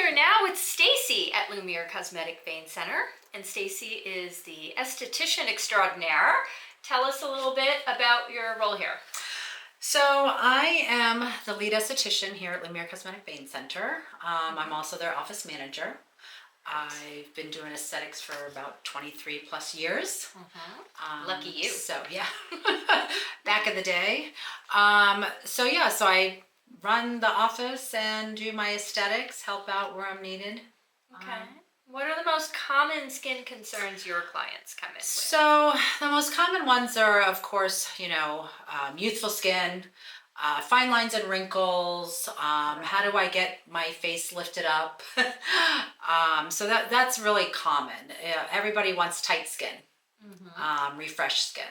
here now with Stacey at Lumiere Cosmetic Vein Center. And Stacey is the esthetician extraordinaire. Tell us a little bit about your role here. So I am the lead esthetician here at Lumiere Cosmetic Vein Center. I'm also their office manager. I've been doing aesthetics for about 23 plus years. Lucky you. So yeah, back in the day. So I run the office and do my aesthetics, help out where I'm needed. Okay. What are the most common skin concerns your clients come in with? So the most common ones are, of course, youthful skin, fine lines and wrinkles. How do I get my face lifted up? So that's really common. Everybody wants tight skin, refreshed skin.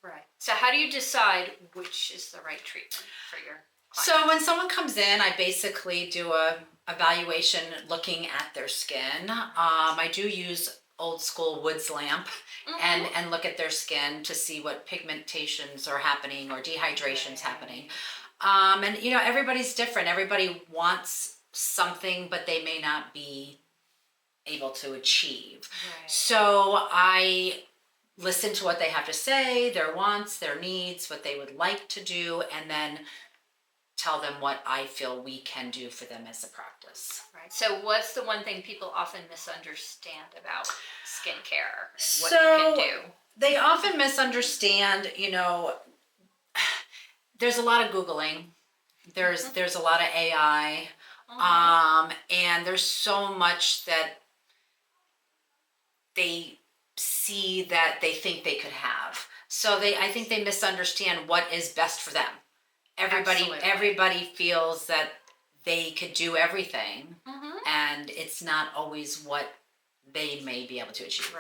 Right. So how do you decide which is the right treatment for your client? So when someone comes in, I basically do a evaluation looking at their skin. I do use old school Woods lamp and look at their skin to see what pigmentations are happening or dehydration's happening. And everybody's different. Everybody wants something, but they may not be able to achieve. Right. So I listen to what they have to say, their wants, their needs, what they would like to do, and then tell them what I feel we can do for them as a practice. Right. So what's the one thing people often misunderstand about skincare and what you can do? They often misunderstand, there's a lot of Googling. There's a lot of AI. And there's so much that they see that they think they could have. So I think they misunderstand what is best for them. Everybody feels that they could do everything, and it's not always what they may be able to achieve.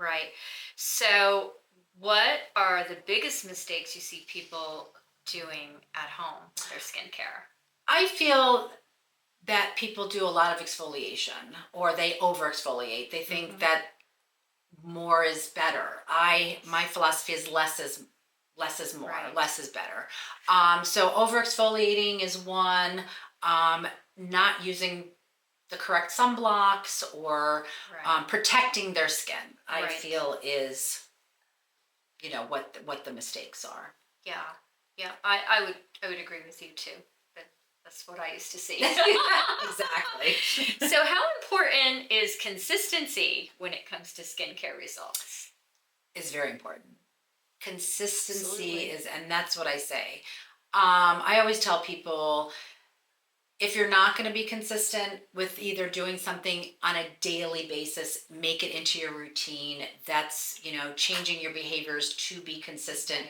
Right. So what are the biggest mistakes you see people doing at home with their skincare? I feel that people do a lot of exfoliation, or they over exfoliate. They think that more is better. My philosophy is less is more, less is better. So over exfoliating is one, not using the correct sunblocks or protecting their skin, I feel is, what the mistakes are. Yeah. I would agree with you too. That's what I used to see. Exactly. So how important is consistency when it comes to skincare results? It's very important. Consistency is, and that's what I say. I always tell people, if you're not going to be consistent with either doing something on a daily basis, make it into your routine. That's, changing your behaviors to be consistent.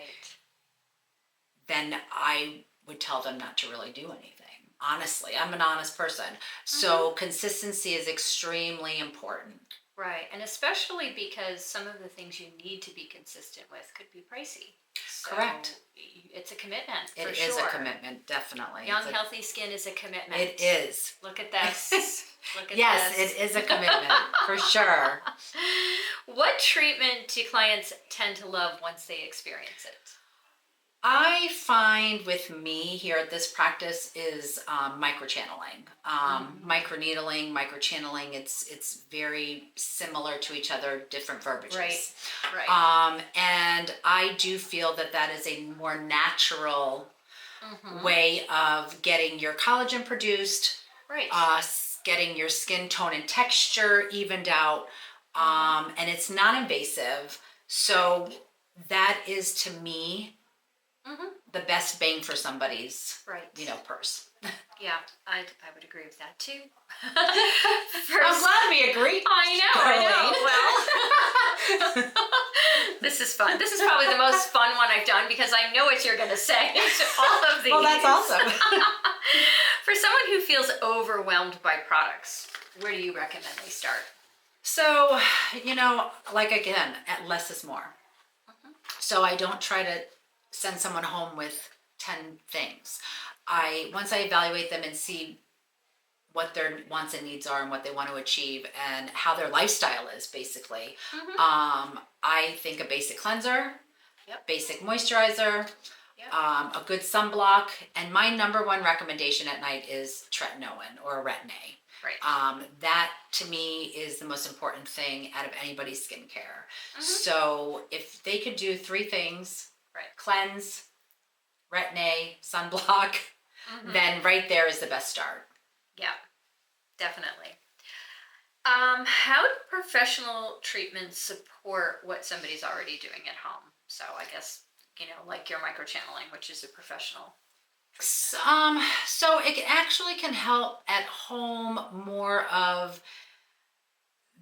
Then I would tell them not to really do anything. Honestly, I'm an honest person. So consistency is extremely important. Right, and especially because some of the things you need to be consistent with could be pricey. So correct. It's a commitment, for sure. It is a commitment, definitely. Young, healthy skin is a commitment. It is. Look at this. Look at yes, this. It is a commitment, for sure. What treatment do clients tend to love once they experience it? I find with me here at this practice is microchanneling, microneedling, microchanneling. It's very similar to each other, different verbiages. Right. And I do feel that is a more natural way of getting your collagen produced, getting your skin tone and texture evened out, and it's not invasive. So that is, to me, the best bang for somebody's, purse. Yeah, I would agree with that too. I'm glad we agree. I know. Well, this is fun. This is probably the most fun one I've done because I know what you're going to say to all of these. Well, that's awesome. For someone who feels overwhelmed by products, where do you recommend they start? So, again, less is more. So I don't try to send someone home with 10 things. Once I evaluate them and see what their wants and needs are and what they want to achieve and how their lifestyle is, basically, I think a basic cleanser, basic moisturizer, a good sunblock, and my number one recommendation at night is tretinoin or Retin-A. That to me is the most important thing out of anybody's skincare. So if they could do 3 things, cleanse, retin-A, sunblock, then right there is the best start. Yeah, definitely. How do professional treatments support what somebody's already doing at home? So I guess, like your microchanneling, which is a professional. So it actually can help at home more of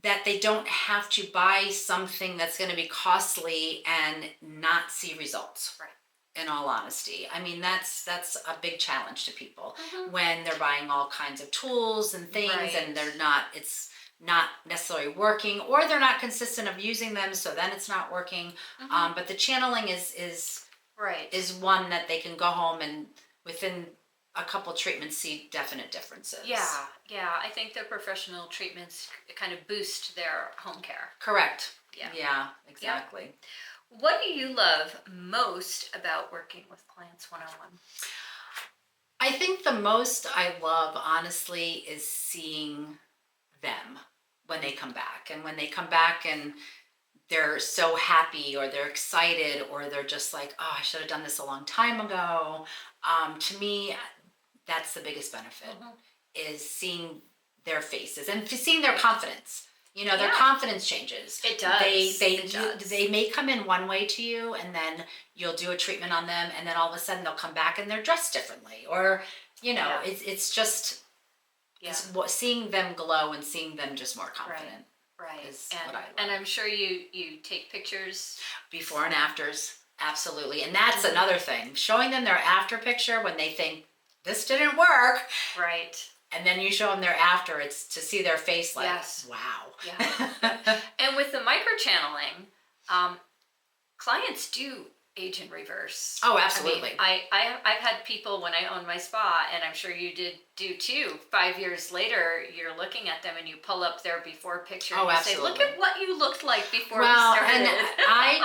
that they don't have to buy something that's going to be costly and not see results. Right. In all honesty, I mean that's a big challenge to people when they're buying all kinds of tools and things, and it's not necessarily working, or they're not consistent of using them, so then it's not working. But the channeling is one that they can go home and within a couple treatments see definite differences. Yeah, I think the professional treatments kind of boost their home care. Correct. Yeah, exactly. Yep. What do you love most about working with clients one-on-one? I think the most I love, honestly, is seeing them when they come back. And when they come back and they're so happy, or they're excited, or they're just like, oh, I should have done this a long time ago. To me, that's the biggest benefit, is seeing their faces and seeing their confidence. Their confidence changes. It does. They may come in one way to you, and then you'll do a treatment on them, and then all of a sudden they'll come back and they're dressed differently, or it's just seeing them glow and seeing them just more confident. Right. Is what I love. And I'm sure you take pictures before and afters. Absolutely, and that's another thing. Showing them their after picture when they think this didn't work. Right. And then you show them their after, it's to see their face like, wow. Yeah. And with the microchanneling, clients do age in reverse. Oh, absolutely. I mean, I've had people when I owned my spa, and I'm sure you did too. 5 years later, you're looking at them and you pull up their before picture and you say, look at what you looked like before we started. And I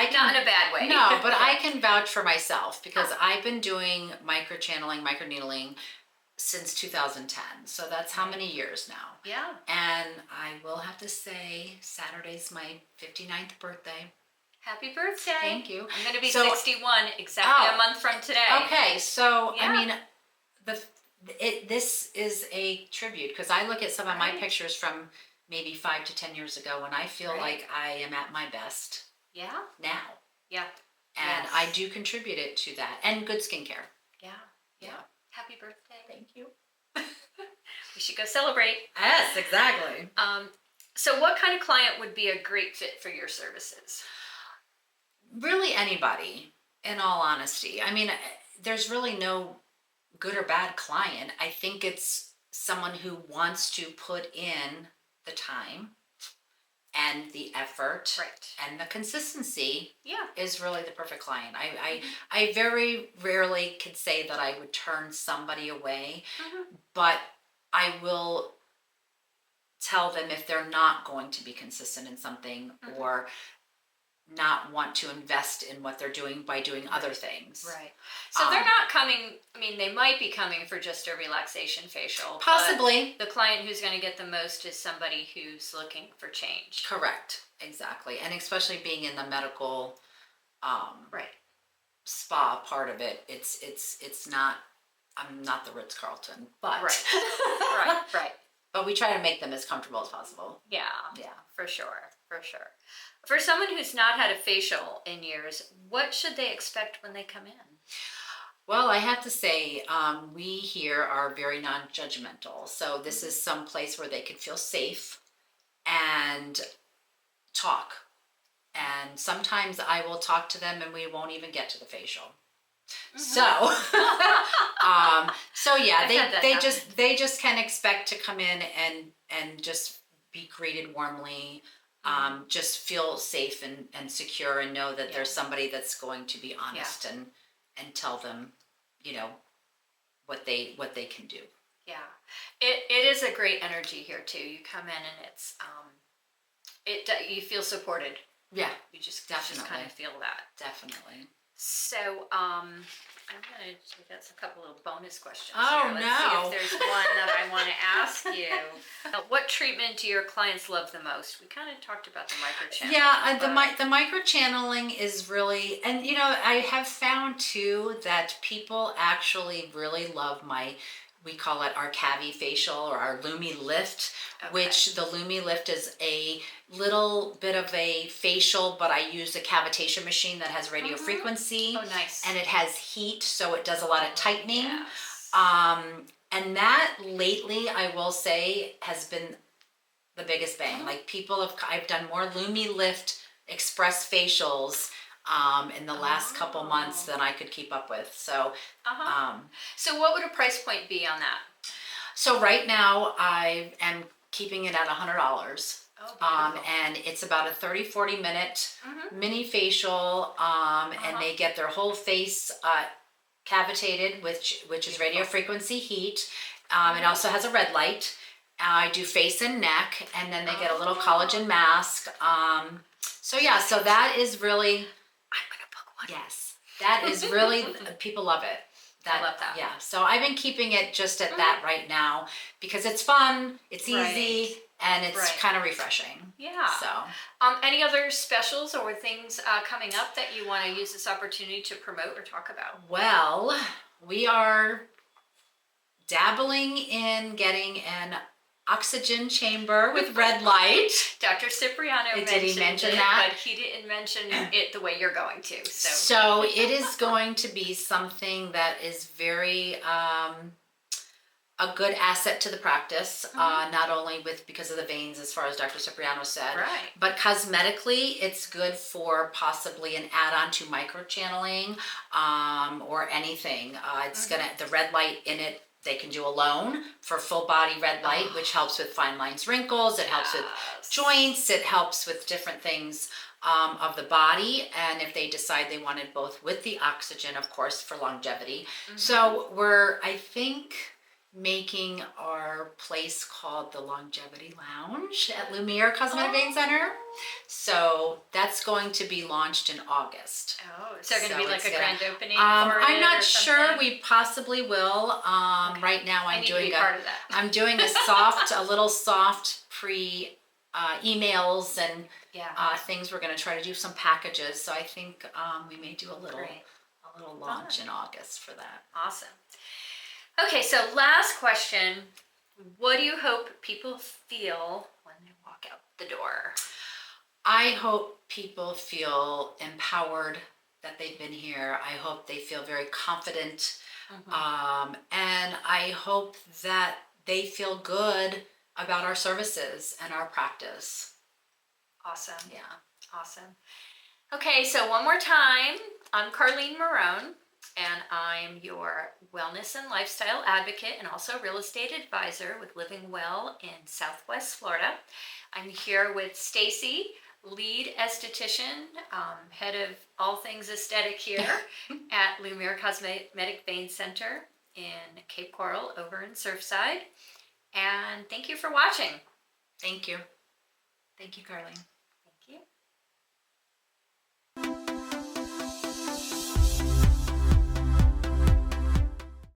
can, not in a bad way. No, but I can vouch for myself, because I've been doing microchanneling, microneedling since 2010. So that's how many years now. Yeah. And I will have to say, Saturday's my 59th birthday. Happy birthday. Thank you. I'm going to be 61 exactly a month from today. Okay, so I mean, this is a tribute, because I look at some of my pictures from maybe 5 to 10 years ago, and I feel like I am at my best. Yeah. Now. Yeah. And I do contribute it to that, and good skincare. Yeah. Happy birthday. Thank you. We should go celebrate. Yes, exactly. So what kind of client would be a great fit for your services? Really anybody, in all honesty. I mean, there's really no good or bad client. I think it's someone who wants to put in the time and the effort and the consistency is really the perfect client. I very rarely could say that I would turn somebody away, but I will tell them if they're not going to be consistent in something, or not want to invest in what they're doing by doing other things. Right. So they're not coming, I mean, they might be coming for just a relaxation facial. Possibly. But the client who's going to get the most is somebody who's looking for change. Correct. Exactly. And especially being in the medical spa part of it, it's not, I'm not the Ritz-Carlton, but right. But we try to make them as comfortable as possible. Yeah, for sure. For someone who's not had a facial in years, what should they expect when they come in? Well, I have to say, we here are very non-judgmental. So this is some place where they can feel safe and talk. And sometimes I will talk to them and we won't even get to the facial. So yeah, they just can expect to come in and just be greeted warmly, just feel safe and secure, and know that there's somebody that's going to be honest and tell them, what they can do. Yeah, it is a great energy here too. You come in and it's you feel supported. Yeah, you just definitely kind of feel that. Definitely. So I We got a couple little bonus questions Oh, here. Let's no. see if there's one that I want to ask you. What treatment do your clients love the most? We kind of talked about the microchanneling. Yeah, but- the microchanneling is really, and I have found too that people actually really love we call it our Cavi facial or our Lumi Lift, which the Lumi Lift is a little bit of a facial, but I use a cavitation machine that has radio frequency. Oh, nice. And it has heat, so it does a lot of tightening. Yes. And that lately, I will say, has been the biggest bang. Like I've done more Lumi Lift Express facials in the last couple months than I could keep up with. So, So what would a price point be on that? so right now I am keeping it at $100. Oh, beautiful. And it's about a 30-40 minute mini facial, and they get their whole face cavitated, which is radio frequency heat. It also has a red light. I do face and neck, and then they get a little collagen mask. So that is really, I'm gonna book one. yes, that is really, people love it. I love that. Yeah, so I've been keeping it just at that right now because it's fun, it's easy, and it's kind of refreshing. Yeah. So, any other specials or things coming up that you want to use this opportunity to promote or talk about? well, we are dabbling in getting an oxygen chamber with red light. Dr. Cipriano Did he mention it, that? but he didn't mention it the way you're going to. So it is going to be something that is very a good asset to the practice, not only because of the veins, as far as Dr. Cipriano said, but cosmetically, it's good for possibly an add-on to microchanneling or anything. It's the red light in it. They can do alone for full body red light, which helps with fine lines, wrinkles. It helps with joints. It helps with different things of the body. And if they decide they wanted both with the oxygen, of course, for longevity. So we're, I think, making our place called the Longevity Lounge at Lumiere Cosmetic Vein Center. So that's going to be launched in August. Oh, is there going to be like a grand opening? I'm not sure. We possibly will. Right now, I'm doing part of that. I'm doing a little soft pre emails and things. We're going to try to do some packages. So I think we may do a little launch in August for that. Awesome. Okay, so last question. What do you hope people feel when they walk out the door? I hope people feel empowered that they've been here. I hope they feel very confident. And I hope that they feel good about our services and our practice. Awesome. Yeah. Awesome. Okay, so one more time. I'm Carlene Marone, and I'm your wellness and lifestyle advocate and also real estate advisor with Living Well in Southwest Florida. I'm here with Stacey, lead esthetician, head of all things aesthetic here at Lumiere Cosmetic Vein Center in Cape Coral over in Surfside. And thank you for watching. Thank you. Thank you, Carlene.